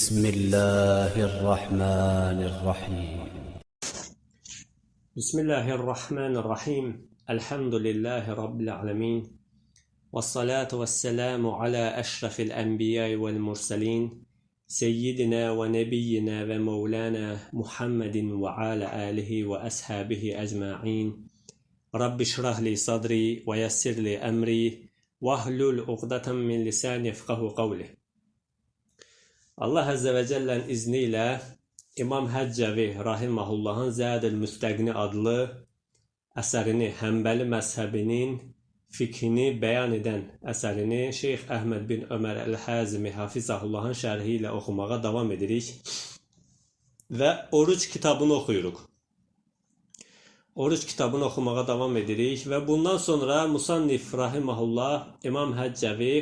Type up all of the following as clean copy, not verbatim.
بسم الله الرحمن الرحيم. بسم الله الرحمن الرحيم. الحمد لله رب العالمين. والصلاة والسلام على أشرف الأنبياء والمرسلين سيدنا ونبينا ومولانا محمد وعلى آله وأصحابه أجمعين. رب اشرح لي صدري ويسر لي أمري واحلل عقدة من لساني يفقهوا قولي. Allah Azze ve Celle'nin izniyle İmam Həccavi Rahimahullah'ın Zədül Müstəqni adlı əsərini, Həmbəli məzhəbinin fikhini bəyan edən əsərini Şeyx Əhməd bin Ömər Əl-Həzimi Hafizahullah'ın şərhi ilə oxumağa davam edirik və oruç kitabını oxuyuruq. Oruç kitabını oxumağa davam edirik və bundan sonra Musannif Rahimahullah İmam Həccavi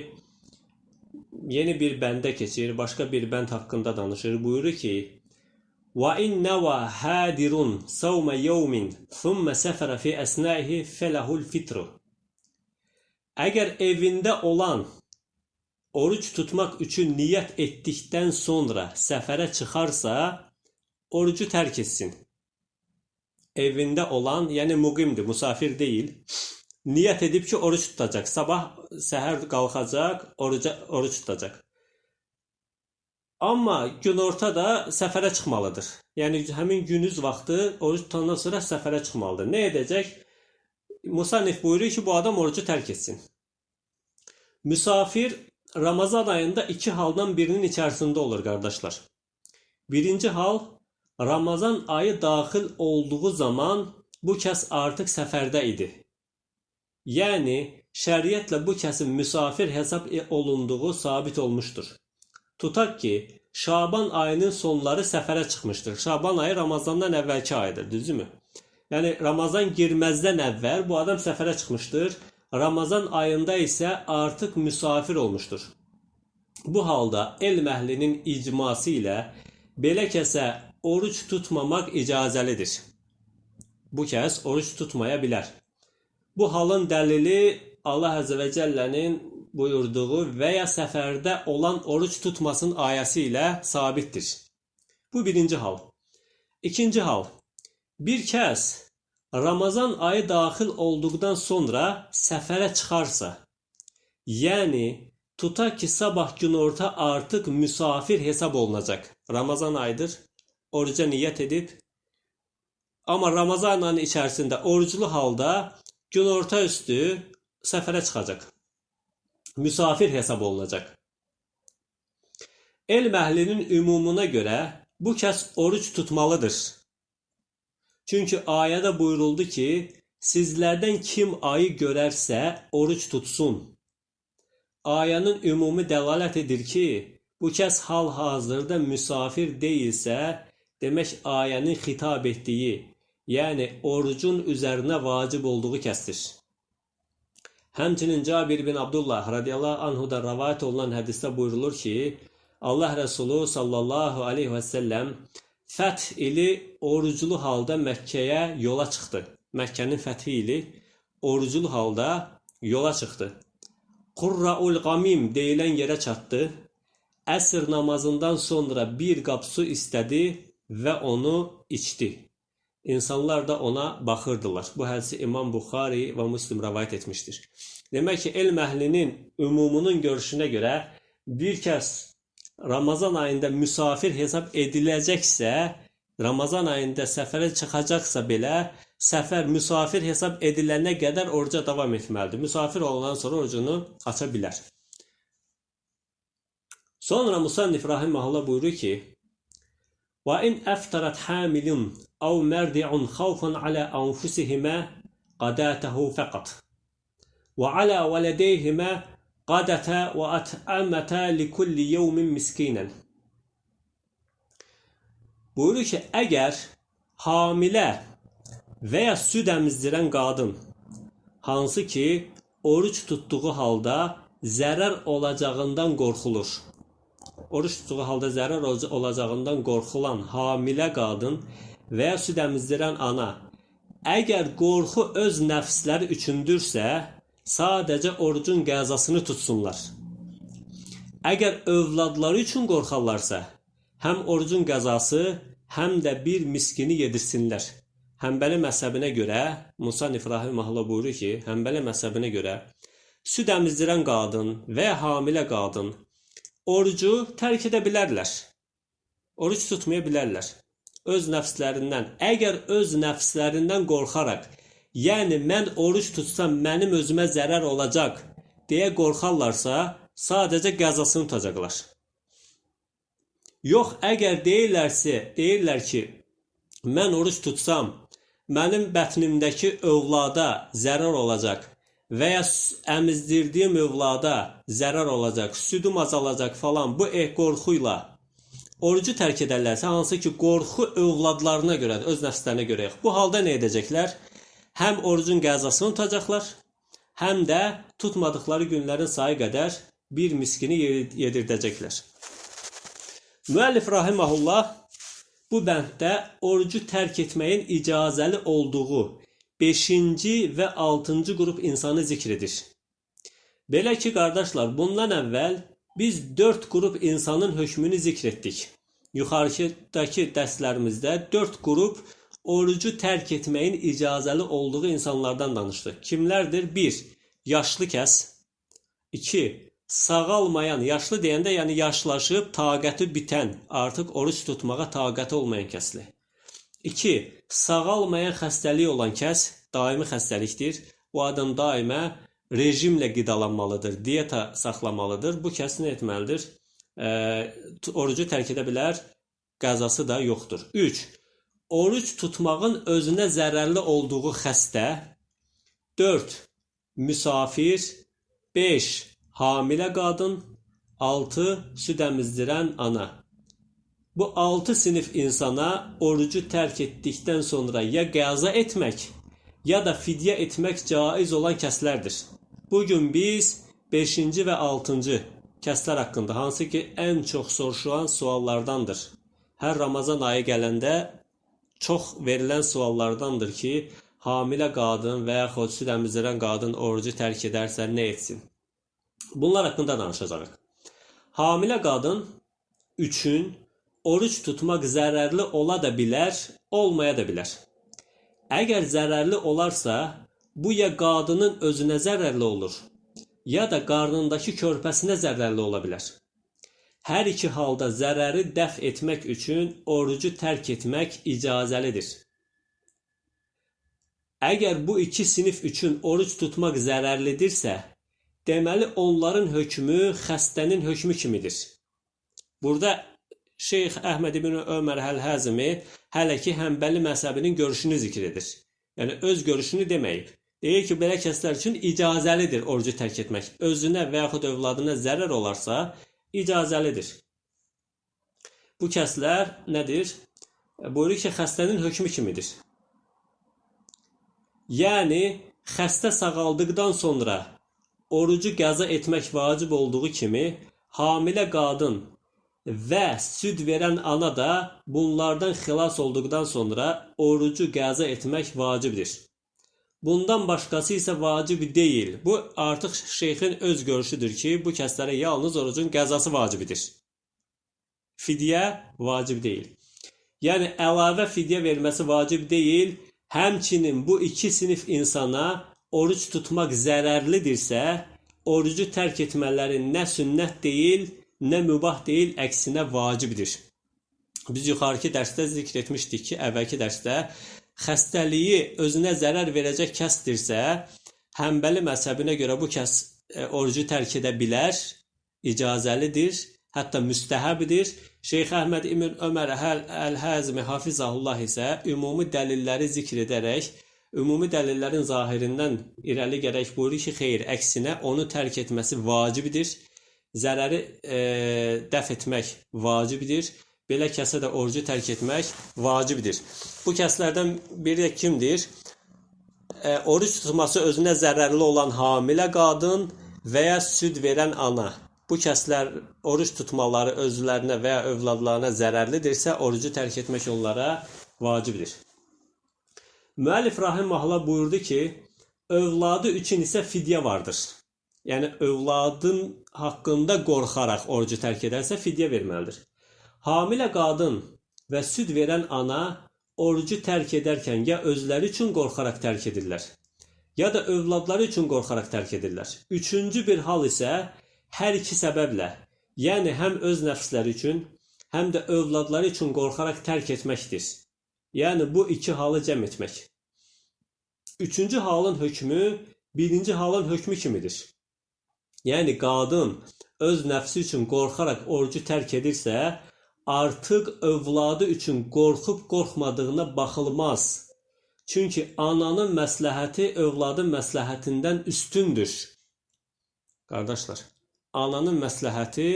yeni bir bəndə keçir, başqa bir bənd haqqında danışır. Buyurur ki: وَاِنْ نَوَى هَادِرٌ صَوْمَ يَوْمٍ ثُمَّ سَفَرَ فِي أَسْنَائِهِ فَلَهُ الْفِطْرُ. Əgər evində olan oruç tutmaq üçün niyyət etdikdən sonra səfərə çıxarsa, orucu tərk etsin. Evində olan, yəni muqimdir, musafir deyil. Niyyət edib ki, oruç tutacaq. Sabah səhər qalxacaq, oruç tutacaq. Amma günorta da səfərə çıxmalıdır. Yəni həmin günüz vaxtı oruç tutandan sonra səfərə çıxmalıdır. Nə edəcək? Musannif buyurur ki, bu adam orucu tərk etsin. Müsafir Ramazan ayında iki haldan birinin içərisində olur, qardaşlar. Birinci hal, Ramazan ayı daxil olduğu zaman bu kəs artıq səfərdə idi. Yəni, şəriətlə bu kəsin müsafir hesab olunduğu sabit olmuşdur. Tutaq ki, Şaban ayının sonları səfərə çıxmışdır. Şaban ayı Ramazandan əvvəlki aydır, düzümü? Yəni, Ramazan girməzdən əvvəl bu adam səfərə çıxmışdır. Ramazan ayında isə artıq müsafir olmuşdur. Bu halda elm əhlinin icması ilə belə kəsə oruç tutmamaq icazəlidir. Bu kəs oruç tutmaya bilər. Bu halın dəlili Allah Azze ve Celle'nin buyurduğu veya səfərdə olan oruç tutmasının ayəsi ilə sabitdir. Bu birinci hal. İkinci hal. Bir kəs Ramazan ayı daxil olduqdan sonra səfərə çıxarsa, yəni tutaq ki, sabah günorta artıq müsafir hesab olunacaq. Ramazan ayıdır, oruca niyyət edib, amma Ramazan ayının içərisində oruclu halda günorta üstü səfərə çıxacaq. Müsafir hesab olunacaq. Elm əhlinin ümumuna görə bu kəs oruç tutmalıdır. Çünki ayədə buyuruldu ki, sizlərdən kim ayı görərsə oruç tutsun. Ayənin ümumi dəlalət edir ki, bu kəs hal-hazırda müsafir deyilsə, demək ayənin xitab etdiyi, yəni orucun üzərinə vacib olduğu kəsdir. Həmçinin Cabir bin Abdullah radiyallahu anhuda rəvayət olunan hədisdə buyurulur ki, Allah Resulü sallallahu aleyhi və səlləm fəth ili oruclu halda Məkkəyə yola çıxdı. Məkkənin fəthi ili oruclu halda yola çıxdı. Qurra'ul Qamim deyilən yerə çatdı. Əsr namazından sonra bir qap su istədi və onu içdi. İnsanlar da ona baxırdılar. Bu hədisi İmam Buxari və Müslim rəvayət etmişdir. Demək ki, elm əhlinin ümumunun görüşünə görə bir kəs Ramazan ayında müsafir hesab ediləcəksə, Ramazan ayında səfərə çıxacaqsa belə, səfər müsafir hesab edilənə qədər oruca davam etməlidir. Müsafir olandan sonra orucunu aça bilər. Sonra Musannif Rahimahullah buyurur ki, وَاِنْ اَفْتَرَتْ حَامِلٌ اَوْ مَرْدِعٌ خَوْفًا عَلَى أَنْفُسِهِمَا قَدَاتَهُ فَقَطْ وَعَلَى وَلَدَيْهِمَا قَدَتَا وَأَتْعَمَتَا لِكُلِّ يَوْمٍ مِسْكِينًا. Buyurur ki, əgər hamilə və ya süd əmizdirən qadın, hansı ki, oruç tutduğu halda zərər olacağından qorxulur. Oruç tutduğu halda zərər olacağından qorxulan hamilə qadın və ya süd əmizdirən ana, əgər qorxu öz nəfsləri üçündürsə, sadəcə orucun qəzasını tutsunlar. Əgər övladları üçün qorxarlarsa, həm orucun qəzası, həm də bir miskini yedirsinlər. Həmbəli məzhəbinə görə, Musannif rahimehullah buyurur ki, Həmbəli məzhəbinə görə süd əmizdirən qadın və ya hamilə qadın orucu tərk edə bilərlər. Oruc tutmaya bilərlər. Öz nəfslərindən, əgər öz nəfslərindən qorxaraq, yəni mən oruc tutsam mənim özümə zərər olacaq deyə qorxarlarsa, sadəcə qəzasını tutacaqlar. Yox, əgər deyirlər ki, mən oruc tutsam, mənim bətnimdəki övlada zərər olacaq və ya əmizdirdiyim övlada zərər olacaq, südüm azalacaq falan, bu qorxuyla orucu tərk edərlərsə, hansı ki, qorxu övladlarına görədir, öz nəfslərinə görə yox. Bu halda nə edəcəklər? Həm orucun qəzasını tutacaqlar, həm də tutmadıqları günlərin sayı qədər bir miskini yedirdəcəklər. Müəllif rahimehullah bu bənddə orucu tərk etməyin icazəli olduğu 5-ci və 6-cı qrup insanı zikr edir. Belə ki, qardaşlar, bundan əvvəl biz 4 qrup insanın hökmünü zikr etdik. Yuxarıdakı dərslərimizdə 4 qrup orucu tərk etməyin icazəli olduğu insanlardan danışdıq. Kimlərdir? 1. Yaşlı kəs. 2. Sağalmayan, yaşlı deyəndə, yəni yaşlaşıb, taqəti bitən, artıq oruç tutmağa taqəti olmayan kəsli. 2. Sağalmayan xəstəliyi olan kəs, daimi xəstəlikdir. Bu adam daimə rejimlə qidalanmalıdır, diyeta saxlamalıdır. Bu kəs nə etməlidir? Orucu tərk edə bilər, qəzası da yoxdur. 3. Oruc tutmağın özünə zərərli olduğu xəstə. 4. Müsafir. 5. Hamilə qadın. 6. Süd əmizdirən ana. Bu 6 sinif insana orucu tərk etdikdən sonra ya qəza etmək, ya da fidyə etmək caiz olan kəslərdir. Bugün biz 5-ci və 6-cı kəslər haqqında, hansı ki, ən çox soruşulan suallardandır. Hər Ramazan ayı gələndə çox verilən suallardandır ki, hamilə qadın və yaxud süd əmizdirən qadın orucu tərk edərsə nə etsin? Bunlar haqqında danışacağıq. Hamilə qadın üçün oruc tutmaq zərərli ola da bilər, olmaya da bilər. Əgər zərərli olarsa, bu ya qadının özünə zərərli olur, ya da qarnındakı körpəsinə zərərli ola bilər. Hər iki halda zərəri dəf etmək üçün orucu tərk etmək icazəlidir. Əgər bu iki sinif üçün oruc tutmaq zərərlidirsə, deməli onların hökmü xəstənin hökmü kimidir. Burada Şeyx Əhməd ibn Ömər Əl-Həzmi hələ ki, Həmbəli məzhəbinin görüşünü zikr edir. Yəni, öz görüşünü deməyib. Deyir ki, belə kəslər üçün icazəlidir orucu tərk etmək. Özünə və yaxud övladına zərər olarsa, icazəlidir. Bu kəslər nədir? Buyurur ki, xəstənin hökmü kimidir. Yəni, xəstə sağaldıqdan sonra orucu qəza etmək vacib olduğu kimi, hamilə qadın və süd verən ana da bunlardan xilas olduqdan sonra orucu qəza etmək vacibdir. Bundan başqası isə vacib deyil. Bu artıq şeyxin öz görüşüdür ki, bu kəslərə yalnız orucun qəzası vacibidir. Fidyə vacib deyil. Yəni, əlavə fidyə verməsi vacib deyil. Həmçinin bu iki sinif insana oruc tutmaq zərərlidirsə, orucu tərk etmələri nə sünnət deyil, nə mübah deyil, əksinə vacibdir. Biz yuxarıki dərsdə zikr etmişdik ki, əvvəlki dərsdə xəstəliyi özünə zərər verəcək kəsdirsə, Həmbəli məzhəbinə görə bu kəs orucu tərk edə bilər, icazəlidir, hətta müstəhəbdir. Şeyx Əhməd ibn Ömər Əl-Həzmi Hafizahullah isə ümumi dəlilləri zikr edərək, ümumi dəlillərin zahirindən irəli gərək buyurur ki, xeyr, əksinə onu tərk etməsi vacibdir. Zərəri dəf etmək vacibdir. Belə kəsə də orucu tərk etmək vacibdir. Bu kəslərdən biri də kimdir? Oruc tutması özünə zərərli olan hamilə qadın və ya süd verən ana. Bu kəslər oruc tutmaları özlərinə və ya övladlarına zərərlidirsə, orucu tərk etmək onlara vacibdir. Müəllif rahimehullah buyurdu ki, övladı üçün isə fidyə vardır. Yəni, övladın haqqında qorxaraq orucu tərk edərsə, fidyə verməlidir. Hamilə qadın və süd verən ana orucu tərk edərkən ya özləri üçün qorxaraq tərk edirlər, ya da övladları üçün qorxaraq tərk edirlər. Üçüncü bir hal isə hər iki səbəblə, yəni həm öz nəfsləri üçün, həm də övladları üçün qorxaraq tərk etməkdir. Yəni bu iki halı cəm etmək. Üçüncü halın hökmü birinci halın hökmü kimidir. Yəni qadın öz nəfsi üçün qorxaraq orucu tərk edirsə, artıq övladı üçün qorxub qorxmadığına baxılmaz. Çünki ananın məsləhəti övladın məsləhətindən üstündür. Qardaşlar, ananın məsləhəti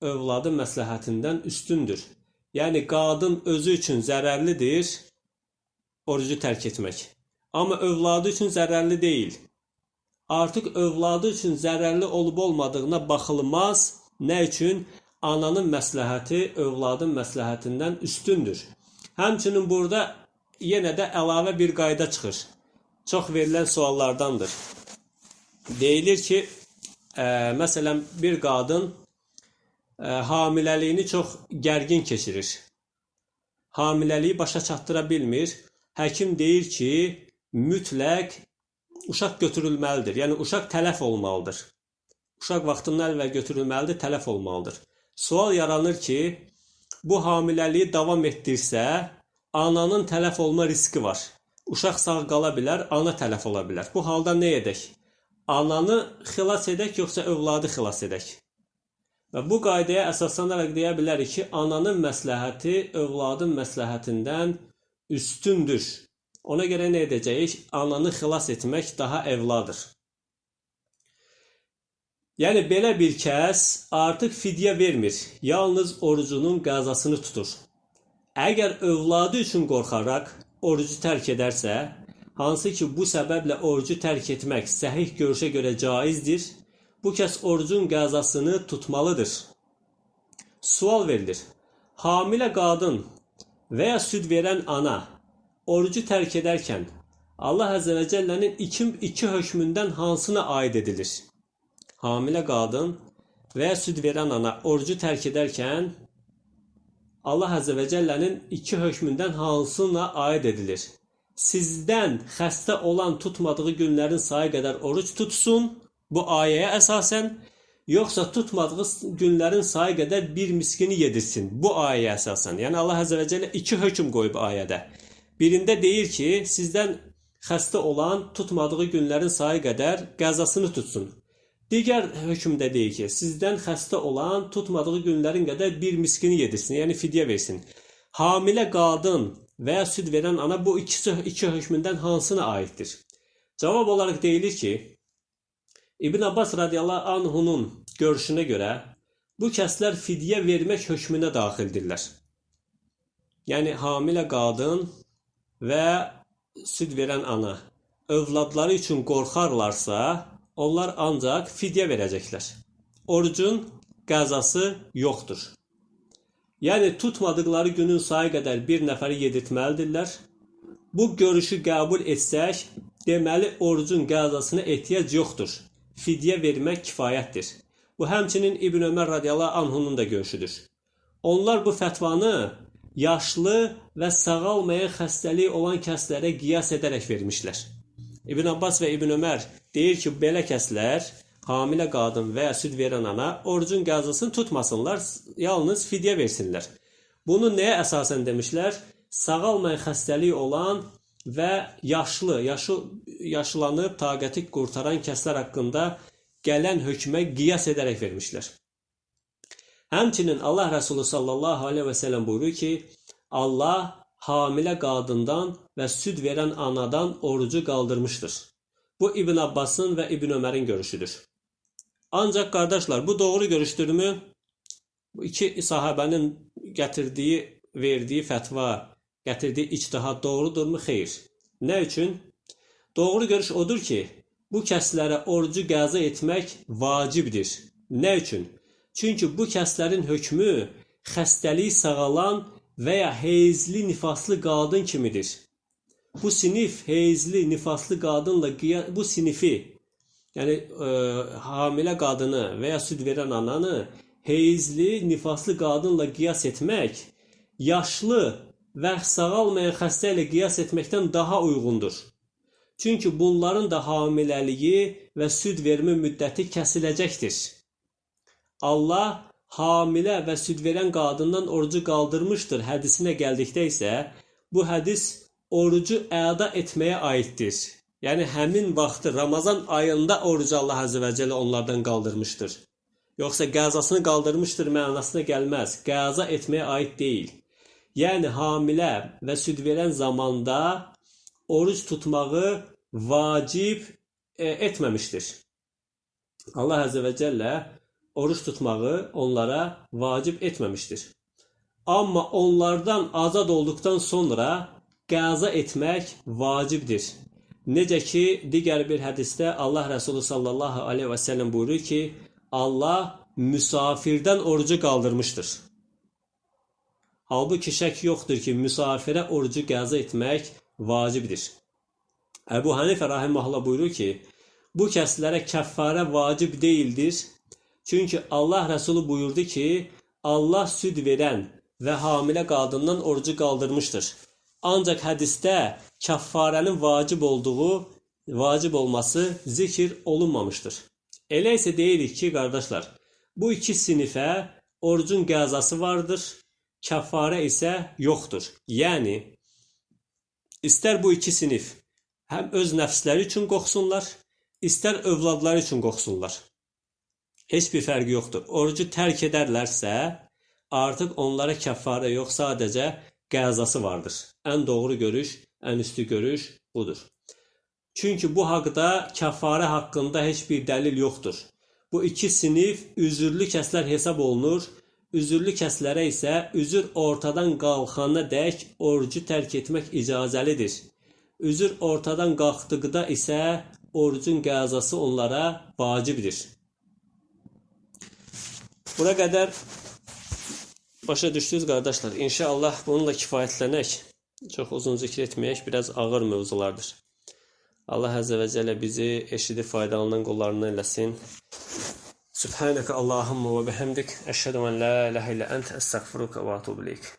övladın məsləhətindən üstündür. Yəni qadın özü üçün zərərlidir orucu tərk etmək. Amma övladı üçün zərərli deyil. Artıq övladı üçün zərərli olub-olmadığına baxılmaz. Nə üçün? Ananın məsləhəti övladın məsləhətindən üstündür. Həmçinin burada yenə də əlavə bir qayda çıxır. Çox verilən suallardandır. Deyilir ki, məsələn, bir qadın hamiləliyini çox gərgin keçirir. Hamiləliyi başa çatdıra bilmir. Həkim deyir ki, mütləq uşaq götürülməlidir. Yəni, uşaq tələf olmalıdır. Uşaq vaxtından əvvəl götürülməlidir, tələf olmalıdır. Sual yaranır ki, bu hamiləliyi davam etdirsə, ananın tələf olma riski var. Uşaq sağ qala bilər, ana tələf ola bilər. Bu halda nə edək? Ananı xilas edək, yoxsa övladı xilas edək? Və bu qaydaya əsaslanaraq deyə bilərik ki, ananın məsləhəti övladın məsləhətindən üstündür. Ona görə nə edəcəyik? Ananı xilas etmək daha əvladır. Yəni, belə bir kəs artıq fidyə vermir, yalnız orucunun qəzasını tutur. Əgər övladı üçün qorxaraq orucu tərk edərsə, hansı ki bu səbəblə orucu tərk etmək səhih görüşə görə caizdir, bu kəs orucun qəzasını tutmalıdır. Sual verilir, hamilə qadın və ya süd verən ana orucu tərk edərkən Allah Əzə və Cəllənin iki hökmündən hansına aid edilir? Hamilə qadın və ya süd verən ana orucu tərk edərkən Allah Əzə və Cəllənin iki hökmündən hansına aid edilir? Sizdən xəstə olan tutmadığı günlərin sayı qədər oruc tutsun, bu ayəyə əsasən, yoxsa tutmadığı günlərin sayı qədər bir miskini yedirsin, bu ayəyə əsasən. Yəni Allah Əzə və Cəllə iki hökm qoyub ayədə. Birində deyir ki, sizdən xəstə olan tutmadığı günlərin sayı qədər qəzasını tutsun. Digər hökmdə deyir ki, sizdən xəstə olan tutmadığı günlərin qədər bir miskini yedirsin, yəni fidyə versin. Hamilə qadın və ya süd verən ana bu iki hökmündən hansına aiddir? Cavab olaraq deyilir ki, İbn Abbas radiyallahu anhunun görüşünə görə bu kəslər fidyə vermək hökmünə daxildirlər. Yəni, hamilə qadın və süd verən ana övladları üçün qorxarlarsa, onlar ancaq fidyə verəcəklər. Orucun qəzası yoxdur. Yəni, tutmadıqları günün sayı qədər bir nəfəri yedirtməlidirlər. Bu görüşü qəbul etsək, deməli, orucun qəzasına ehtiyac yoxdur. Fidyə vermək kifayətdir. Bu, həmçinin İbn Ömər radiyallahu anhunun da görüşüdür. Onlar bu fətvanı yaşlı və sağalmayan xəstəliyi olan kəslərə qiyas edərək vermişlər. İbn Abbas və İbn Ömər deyir ki, belə kəslər, hamilə qadın və ya süd verən ana orucun qəzasını tutmasınlar, yalnız fidyə versinlər. Bunu nəyə əsasən demişlər? Sağalmayan xəstəliyi olan və yaşlanıb taqəti qurtaran kəslər haqqında gələn hökmə qiyas edərək vermişlər. Həmçinin Allah Rəsulü sallallahu aleyhi və səlləm buyurur ki, Allah hamilə qadından və süd verən anadan orucu qaldırmışdır. Bu İbn Abbasın və İbn Ömərin görüşüdür. Ancaq qardaşlar, bu doğru görüşdürmü? Bu iki sahabənin verdiyi fətva, gətirdiyi ictihad doğrudurmu? Xeyr. Nə üçün? Doğru görüş odur ki, bu kəslərə orucu qəza etmək vacibdir. Nə üçün? Çünki bu kəslərin hökmü xəstəliyi sağalan və ya heyzli, nifaslı qadın kimidir. Bu sinif heyzli, nifaslı qadınla bu sinifi, yəni hamilə qadını və ya süd verən ananı heyizli, nifaslı qadınla qiyas etmək, yaşlı və sağalmayan xəstə ilə qiyas etməkdən daha uyğundur. Çünki bunların da hamiləliyi və süd vermə müddəti kəsiləcəkdir. Allah hamilə və süd verən qadından orucu qaldırmışdır hədisinə gəldikdə isə, bu hədis orucu əda etməyə aiddir. Yəni, həmin vaxtı Ramazan ayında orucu Allah Azze və Cəllə onlardan qaldırmışdır. Yoxsa qəzasını qaldırmışdır mənasına gəlməz. Qəza etməyə aid deyil. Yəni, hamilə və süd verən zamanda oruc tutmağı vacib etməmişdir. Allah Azze və Cəllə oruç tutmağı onlara vacib etməmişdir. Amma onlardan azad olduqdan sonra qəza etmək vacibdir. Necə ki, digər bir hədisdə Allah Rəsulü sallallahu aleyhi və səlləm buyurur ki, Allah müsafirdən orucu qaldırmışdır. Halbuki şək yoxdur ki, müsafirə orucu qəza etmək vacibdir. Əbu Hanifə rahiməhullah buyurur ki, bu kəslərə kəffarə vacib deyildir. Çünki Allah Rəsulü buyurdu ki, Allah süd verən və hamilə qadından orucu qaldırmışdır. Ancaq hədisdə kəffarənin vacib olması zikr olunmamışdır. Elə isə deyirik ki, qardaşlar, bu iki sinifə orucun qəzası vardır, kəffarə isə yoxdur. Yəni, istər bu iki sinif həm öz nəfsləri üçün qorxsunlar, istər övladları üçün qorxsunlar. Heç bir fərqi yoxdur. Orucu tərk edərlərsə, artıq onlara kəffarə yox, sadəcə qəzası vardır. Ən doğru görüş, ən üstü görüş budur. Çünki bu haqda kəffarə haqqında heç bir dəlil yoxdur. Bu iki sinif üzürlü kəslər hesab olunur. Üzürlü kəslərə isə üzür ortadan qalxana dək orucu tərk etmək icazəlidir. Üzür ortadan qalxdıqda isə orucun qəzası onlara vacibdir. Bura qədər başa düşdünüz, qardaşlar. İnşallah bununla kifayətlənək. Çox uzun zikr etməyək, biraz ağır mövzulardır. Allah Əzzə və Cəllə bizi eşidib faydalanan qullarından eləsin. Subhanəkə Allahumma və bihamdik. Əşhədu ən la ilahə illə əntə əstəğfiruka və atubu ileyk.